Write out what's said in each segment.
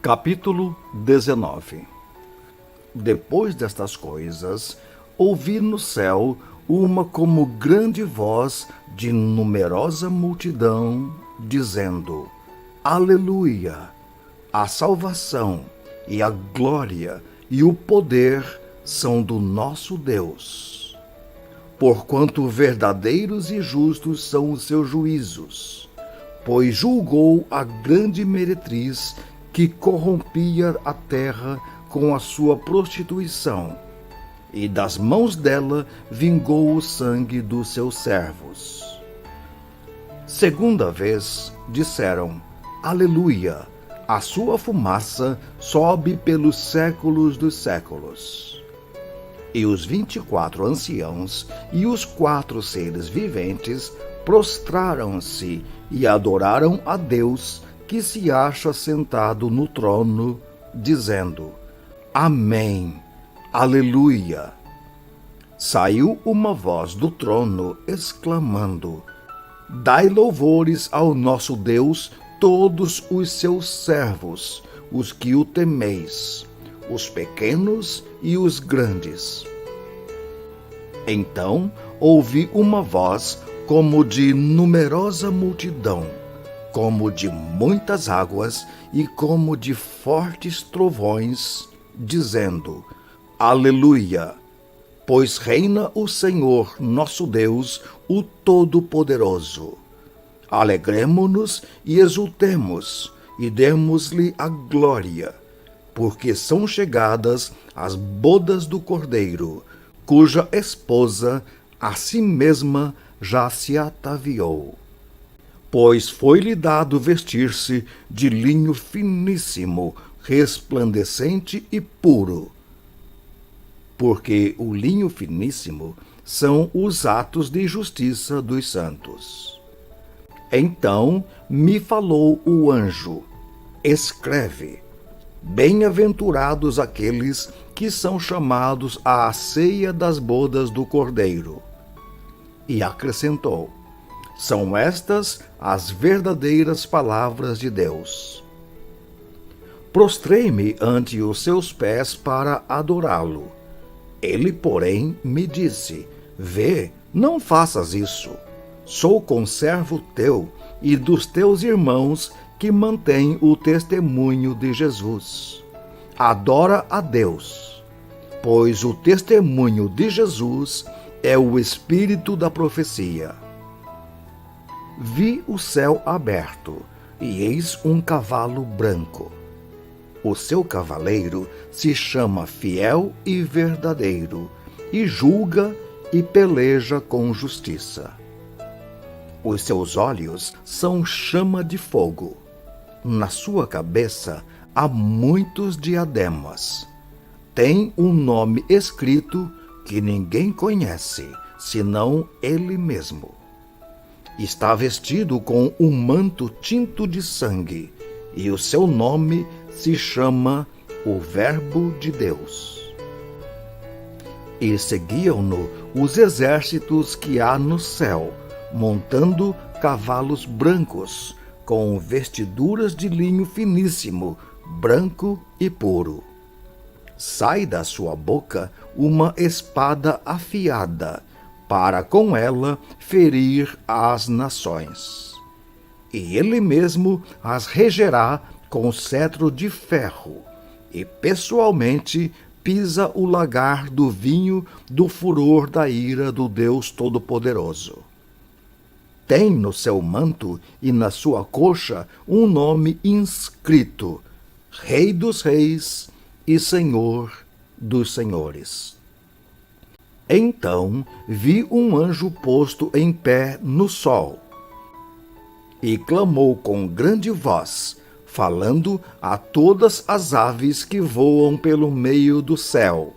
Capítulo 19. Depois destas coisas, ouvi no céu uma como grande voz de numerosa multidão, dizendo: Aleluia! A salvação e a glória e o poder são do nosso Deus. Porquanto verdadeiros e justos são os seus juízos, pois julgou a grande meretriz que corrompia a terra com a sua prostituição, e das mãos dela vingou o sangue dos seus servos. Segunda vez disseram: Aleluia! A sua fumaça sobe pelos séculos dos séculos. E os 24 anciãos e os 4 seres viventes prostraram-se e adoraram a Deus, que se acha sentado no trono, dizendo: Amém, Aleluia. Saiu uma voz do trono, exclamando: Dai louvores ao nosso Deus, todos os seus servos, os que o temeis, os pequenos e os grandes. Então ouvi uma voz como de numerosa multidão, como de muitas águas e como de fortes trovões, dizendo: Aleluia! Pois reina o Senhor nosso Deus, o Todo-Poderoso. Alegremo-nos e exultemos, e demos-lhe a glória, porque são chegadas as bodas do Cordeiro, cuja esposa a si mesma já se ataviou. Pois foi-lhe dado vestir-se de linho finíssimo, resplandecente e puro. Porque o linho finíssimo são os atos de justiça dos santos. Então me falou o anjo: Escreve: Bem-aventurados aqueles que são chamados à ceia das bodas do Cordeiro. E acrescentou: São estas as verdadeiras palavras de Deus. Prostrei-me ante os seus pés para adorá-lo. Ele, porém, me disse: Vê, não faças isso. Sou conservo teu e dos teus irmãos que mantêm o testemunho de Jesus. Adora a Deus, pois o testemunho de Jesus é o espírito da profecia. Vi o céu aberto, e eis um cavalo branco. O seu cavaleiro se chama Fiel e Verdadeiro, e julga e peleja com justiça. Os seus olhos são chama de fogo. Na sua cabeça há muitos diademas. Tem um nome escrito que ninguém conhece, senão ele mesmo. Está vestido com um manto tinto de sangue, e o seu nome se chama o Verbo de Deus. E seguiam-no os exércitos que há no céu, montando cavalos brancos, com vestiduras de linho finíssimo, branco e puro. Sai da sua boca uma espada afiada, para com ela ferir as nações. E ele mesmo as regerá com cetro de ferro, e pessoalmente pisa o lagar do vinho do furor da ira do Deus Todo-Poderoso. Tem no seu manto e na sua coxa um nome inscrito: Rei dos Reis e Senhor dos Senhores. Então vi um anjo posto em pé no sol, e clamou com grande voz, falando a todas as aves que voam pelo meio do céu: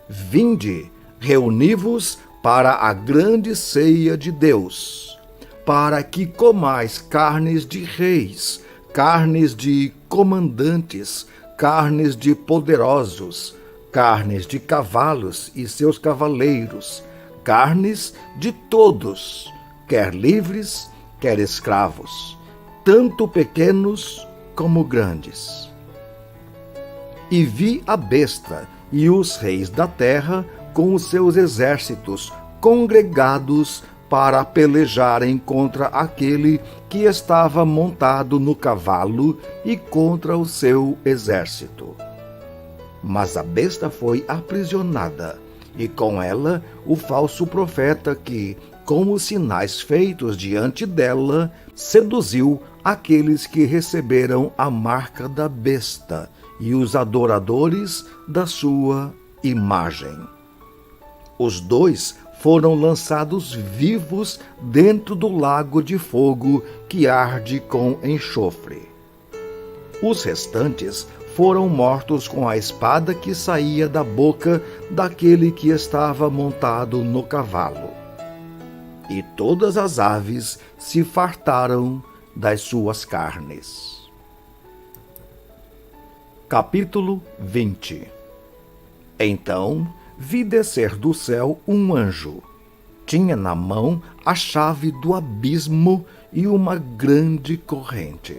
Vinde, reuni-vos para a grande ceia de Deus, para que comais carnes de reis, carnes de comandantes, carnes de poderosos, carnes de cavalos e seus cavaleiros, carnes de todos, quer livres, quer escravos, tanto pequenos como grandes. E vi a besta e os reis da terra com os seus exércitos congregados para pelejarem contra aquele que estava montado no cavalo e contra o seu exército. Mas a besta foi aprisionada, e com ela o falso profeta que, com os sinais feitos diante dela, seduziu aqueles que receberam a marca da besta e os adoradores da sua imagem. Os dois foram lançados vivos dentro do lago de fogo que arde com enxofre. Os restantes foram mortos com a espada que saía da boca daquele que estava montado no cavalo. E todas as aves se fartaram das suas carnes. Capítulo 20. Então vi descer do céu um anjo. Tinha na mão a chave do abismo e uma grande corrente.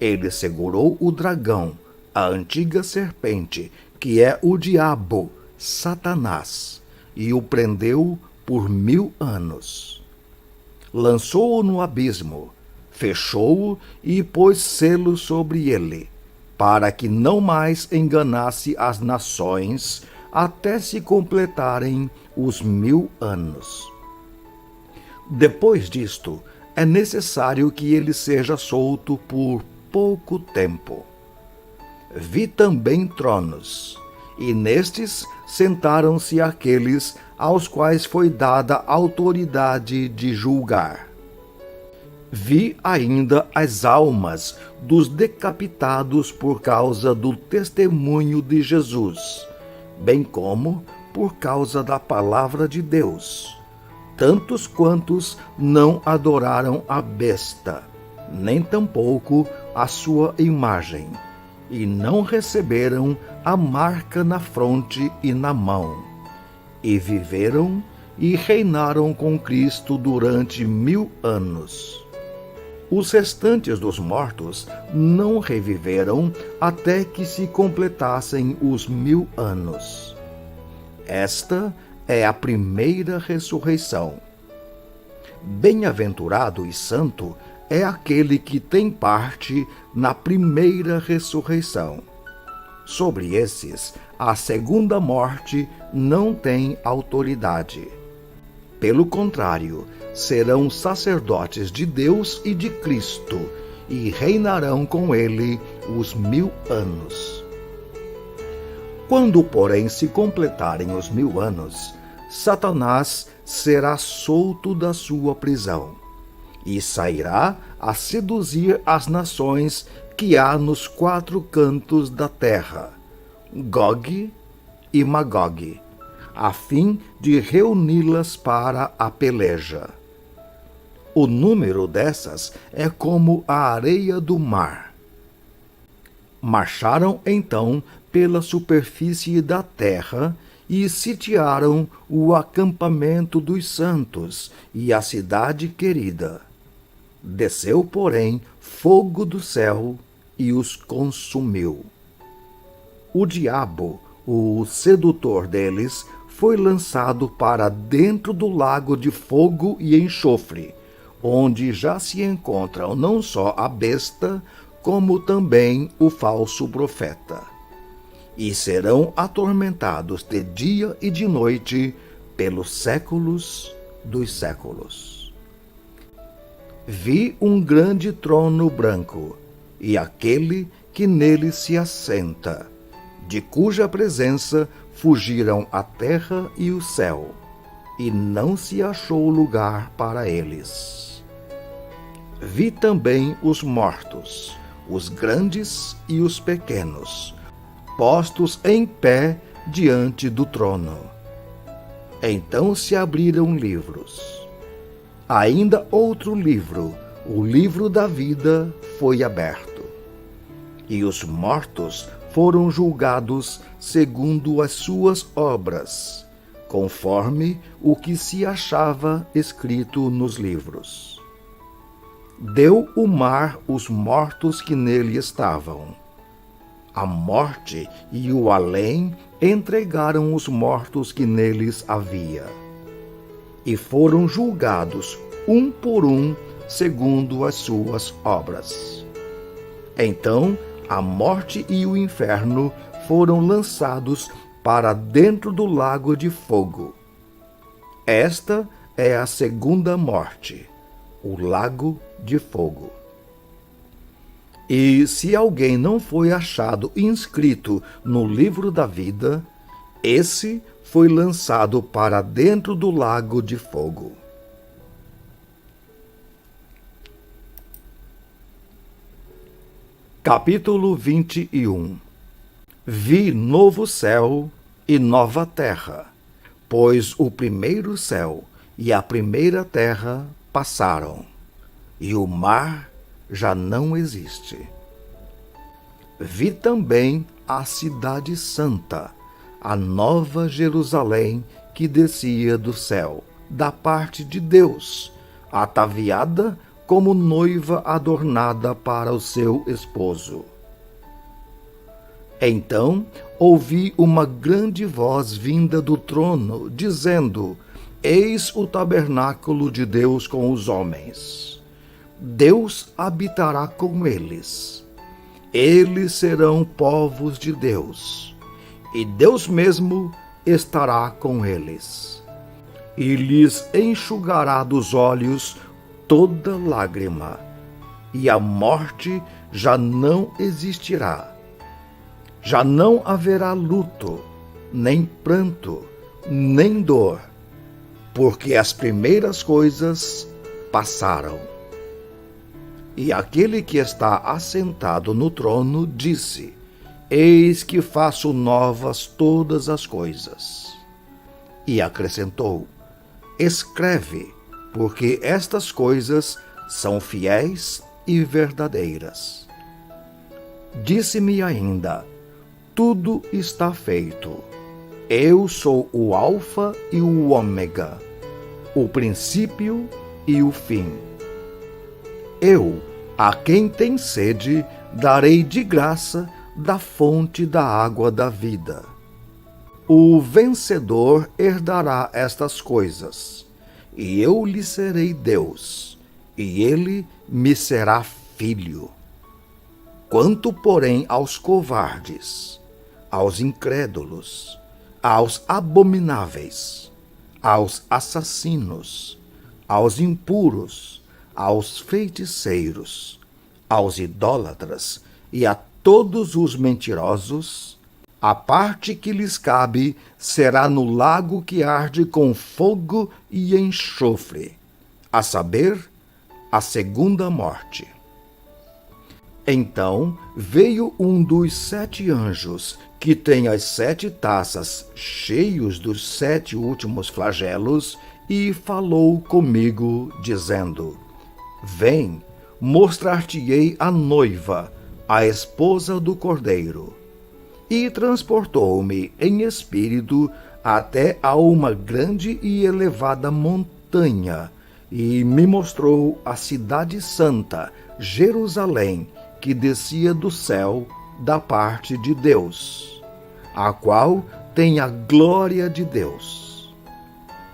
Ele segurou o dragão, a antiga serpente, que é o diabo, Satanás, e o prendeu por 1000 anos. Lançou-o no abismo, fechou-o e pôs selo sobre ele, para que não mais enganasse as nações, até se completarem os 1000 anos. Depois disto, é necessário que ele seja solto por pouco tempo. Vi também tronos, e nestes sentaram-se aqueles aos quais foi dada autoridade de julgar. Vi ainda as almas dos decapitados por causa do testemunho de Jesus, bem como por causa da palavra de Deus, tantos quantos não adoraram a besta, nem tampouco a sua imagem, e não receberam a marca na fronte e na mão, e viveram e reinaram com Cristo durante 1000 anos. Os restantes dos mortos não reviveram até que se completassem os 1000 anos. Esta é a primeira ressurreição. Bem-aventurado e santo é aquele que tem parte na primeira ressurreição. Sobre esses, a segunda morte não tem autoridade. Pelo contrário, serão sacerdotes de Deus e de Cristo, e reinarão com ele os 1000 anos. Quando, porém, se completarem os 1000 anos, Satanás será solto da sua prisão, e sairá a seduzir as nações que há nos 4 cantos da terra, Gog e Magog, a fim de reuni-las para a peleja. O número dessas é como a areia do mar. Marcharam então pela superfície da terra e sitiaram o acampamento dos santos e a cidade querida. Desceu, porém, fogo do céu e os consumiu. O diabo, o sedutor deles, foi lançado para dentro do lago de fogo e enxofre, onde já se encontram não só a besta, como também o falso profeta. E serão atormentados de dia e de noite pelos séculos dos séculos. Vi um grande trono branco, e aquele que nele se assenta, de cuja presença fugiram a terra e o céu, e não se achou lugar para eles. Vi também os mortos, os grandes e os pequenos, postos em pé diante do trono. Então se abriram livros. Ainda outro livro, o livro da vida, foi aberto. E os mortos foram julgados segundo as suas obras, conforme o que se achava escrito nos livros. Deu o mar os mortos que nele estavam. A morte e o além entregaram os mortos que neles havia, e foram julgados um por um segundo as suas obras. Então a morte e o inferno foram lançados para dentro do lago de fogo. Esta é a segunda morte, o lago de fogo. E se alguém não foi achado inscrito no livro da vida, esse foi lançado para dentro do lago de fogo. Capítulo 21. Vi novo céu e nova terra, pois o primeiro céu e a primeira terra passaram, e o mar já não existe. Vi também a cidade santa, a nova Jerusalém que descia do céu, da parte de Deus, ataviada como noiva adornada para o seu esposo. Então ouvi uma grande voz vinda do trono, dizendo: Eis o tabernáculo de Deus com os homens. Deus habitará com eles. Eles serão povos de Deus, e Deus mesmo estará com eles. E lhes enxugará dos olhos toda lágrima, e a morte já não existirá. Já não haverá luto, nem pranto, nem dor, porque as primeiras coisas passaram. E aquele que está assentado no trono disse: Eis que faço novas todas as coisas. E acrescentou: Escreve, porque estas coisas são fiéis e verdadeiras. Disse-me ainda: Tudo está feito. Eu sou o Alfa e o Ômega, o princípio e o fim. Eu, a quem tem sede, darei de graça da fonte da água da vida. O vencedor herdará estas coisas, e eu lhe serei Deus, e ele me será filho. Quanto, porém, aos covardes, aos incrédulos, aos abomináveis, aos assassinos, aos impuros, aos feiticeiros, aos idólatras e a todos os mentirosos, a parte que lhes cabe será no lago que arde com fogo e enxofre, a saber, a segunda morte. Então veio um dos 7 anjos, que tem as 7 taças cheios dos 7 últimos flagelos, e falou comigo, dizendo: Vem, mostrar-te-ei a noiva, a esposa do Cordeiro. E transportou-me em espírito até a uma grande e elevada montanha, e me mostrou a cidade santa, Jerusalém, que descia do céu da parte de Deus, a qual tem a glória de Deus.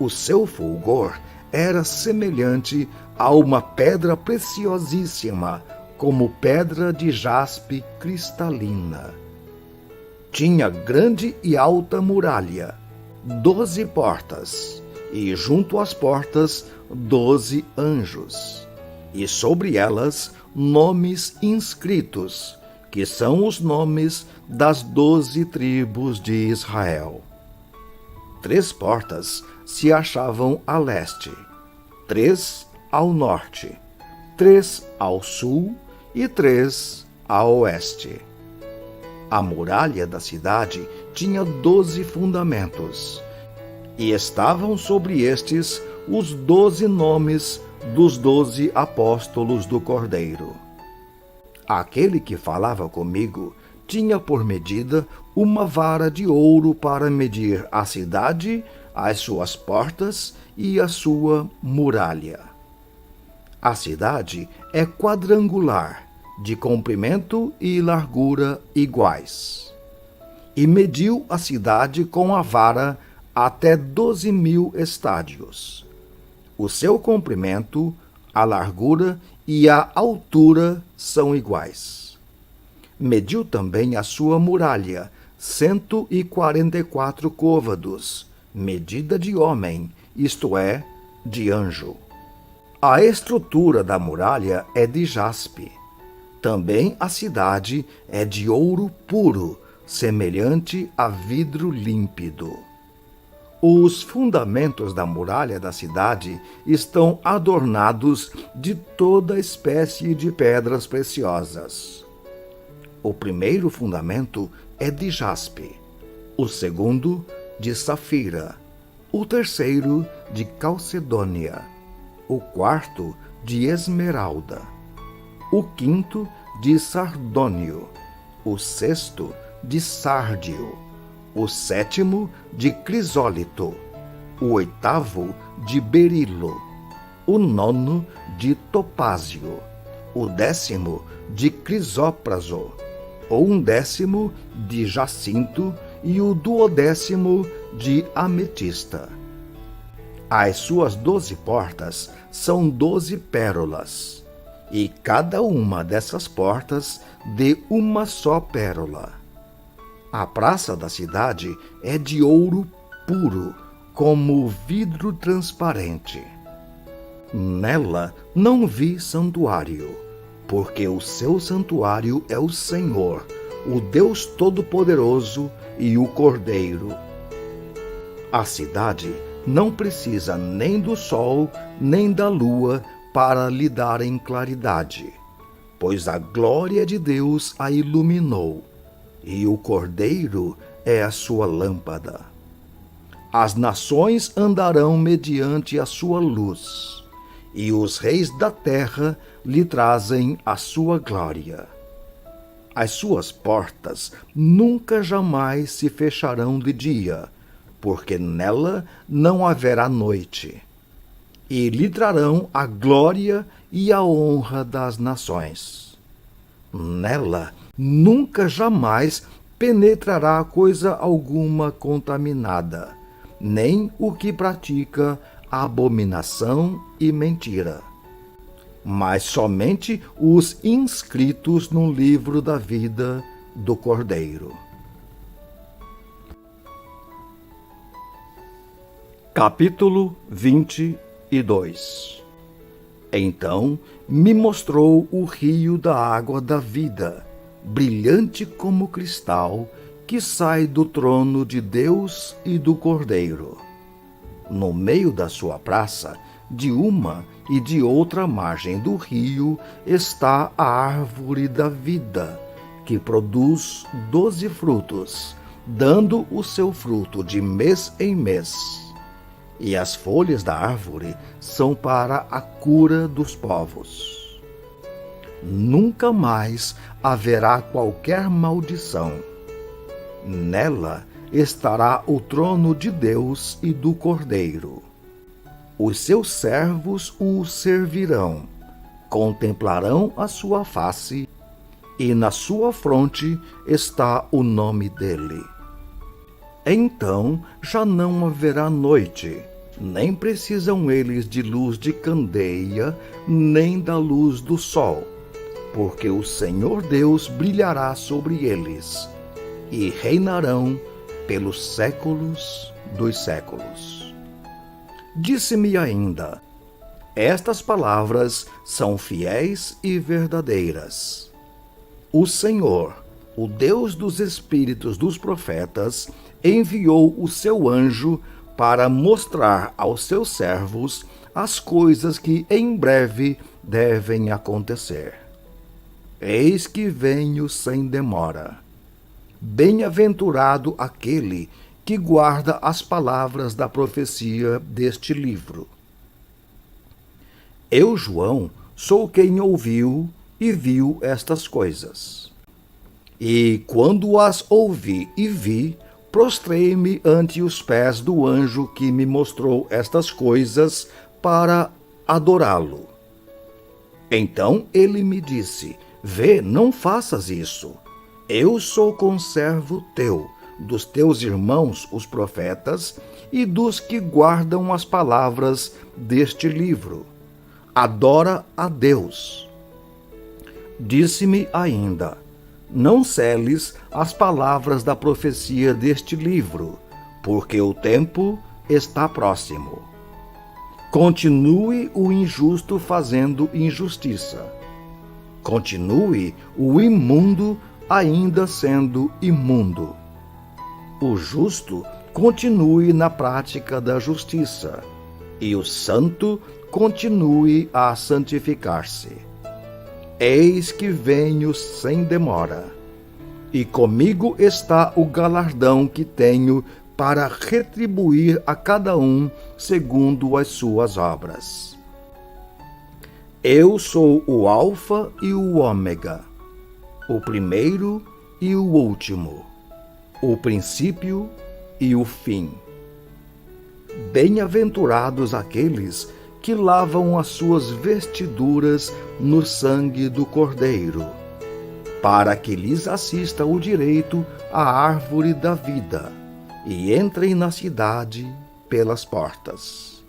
O seu fulgor era semelhante a uma pedra preciosíssima, como pedra de jaspe cristalina. Tinha grande e alta muralha, 12 portas, e junto às portas 12 anjos, e sobre elas nomes inscritos, que são os nomes das 12 tribos de Israel. 3 portas se achavam a leste, 3 ao norte, 3 ao sul e 3 a oeste. A muralha da cidade tinha 12 fundamentos, e estavam sobre estes os 12 nomes dos 12 apóstolos do Cordeiro. Aquele que falava comigo tinha por medida uma vara de ouro para medir a cidade, as suas portas e a sua muralha. A cidade é quadrangular de comprimento e largura iguais. E mediu a cidade com a vara até 12.000 estádios. O seu comprimento, a largura e a altura são iguais. Mediu também a sua muralha, 144 côvados, medida de homem, isto é, de anjo. A estrutura da muralha é de jaspe. Também a cidade é de ouro puro, semelhante a vidro límpido. Os fundamentos da muralha da cidade estão adornados de toda espécie de pedras preciosas. O primeiro fundamento é de jaspe, o segundo de safira, o terceiro de calcedônia, o quarto de esmeralda, o quinto de sardônio, o sexto de sárdio, o sétimo de crisólito, o oitavo de berilo, o nono de topázio, o 10º de crisópraso, o 11º de jacinto e o 12º de ametista. As suas 12 portas são 12 pérolas, e cada uma dessas portas de uma só pérola. A praça da cidade é de ouro puro, como vidro transparente. Nela não vi santuário, porque o seu santuário é o Senhor, o Deus Todo-Poderoso e o Cordeiro. A cidade não precisa nem do sol, nem da lua para lhe darem claridade, pois a glória de Deus a iluminou, e o Cordeiro é a sua lâmpada. As nações andarão mediante a sua luz, e os reis da terra lhe trazem a sua glória. As suas portas nunca jamais se fecharão de dia, porque nela não haverá noite. E lhe trarão a glória e a honra das nações. Nela nunca jamais penetrará coisa alguma contaminada, nem o que pratica abominação e mentira, mas somente os inscritos no livro da vida do Cordeiro. Capítulo 22. Então me mostrou o rio da água da vida, brilhante como cristal, que sai do trono de Deus e do Cordeiro. No meio da sua praça, de uma e de outra margem do rio, está a árvore da vida, que produz 12 frutos, dando o seu fruto de mês em mês. E as folhas da árvore são para a cura dos povos. Nunca mais haverá qualquer maldição. Nela estará o trono de Deus e do Cordeiro. Os seus servos o servirão, contemplarão a sua face, e na sua fronte está o nome dele. Então já não haverá noite, nem precisam eles de luz de candeia, nem da luz do sol, porque o Senhor Deus brilhará sobre eles, e reinarão pelos séculos dos séculos. Disse-me ainda: estas palavras são fiéis e verdadeiras. O Senhor, o Deus dos espíritos dos profetas, enviou o seu anjo para mostrar aos seus servos as coisas que em breve devem acontecer. Eis que venho sem demora. Bem-aventurado aquele que guarda as palavras da profecia deste livro. Eu, João, sou quem ouviu e viu estas coisas. E quando as ouvi e vi, prostrei-me ante os pés do anjo que me mostrou estas coisas para adorá-lo. Então ele me disse: Vê, não faças isso. Eu sou conservo teu, dos teus irmãos, os profetas, e dos que guardam as palavras deste livro. Adora a Deus. Disse-me ainda: não seles as palavras da profecia deste livro, porque o tempo está próximo. Continue o injusto fazendo injustiça. Continue o imundo ainda sendo imundo. O justo continue na prática da justiça, e o santo continue a santificar-se. Eis que venho sem demora, e comigo está o galardão que tenho para retribuir a cada um segundo as suas obras. Eu sou o Alfa e o Ômega, o primeiro e o último, o princípio e o fim. Bem-aventurados aqueles que lavam as suas vestiduras no sangue do Cordeiro, para que lhes assista o direito à árvore da vida, e entrem na cidade pelas portas.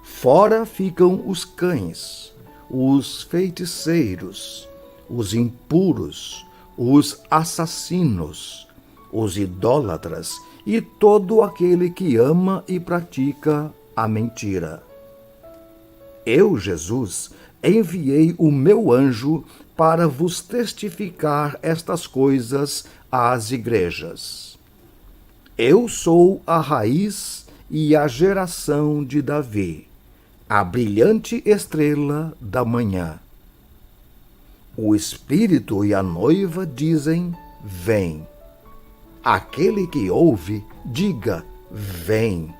Fora ficam os cães, os feiticeiros, os impuros, os assassinos, os idólatras e todo aquele que ama e pratica a mentira. Eu, Jesus, enviei o meu anjo para vos testificar estas coisas às igrejas. Eu sou a raiz e a geração de Davi, a brilhante estrela da manhã. O Espírito e a noiva dizem: vem. Aquele que ouve, diga: vem.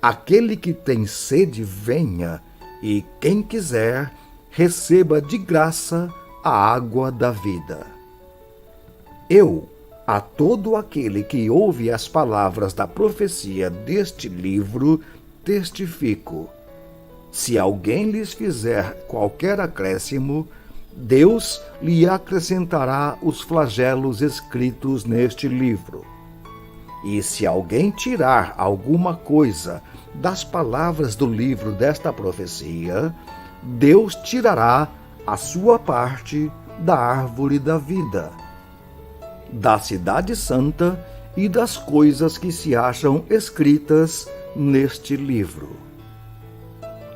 Aquele que tem sede, venha, e quem quiser, receba de graça a água da vida. Eu, a todo aquele que ouve as palavras da profecia deste livro, testifico: se alguém lhes fizer qualquer acréscimo, Deus lhe acrescentará os flagelos escritos neste livro. E se alguém tirar alguma coisa das palavras do livro desta profecia, Deus tirará a sua parte da árvore da vida, da cidade santa e das coisas que se acham escritas neste livro.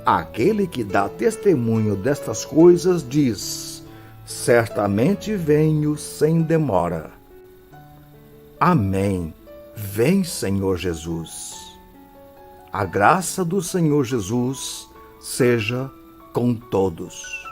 Aquele que dá testemunho destas coisas diz: certamente venho sem demora. Amém. Vem, Senhor Jesus. A graça do Senhor Jesus seja com todos.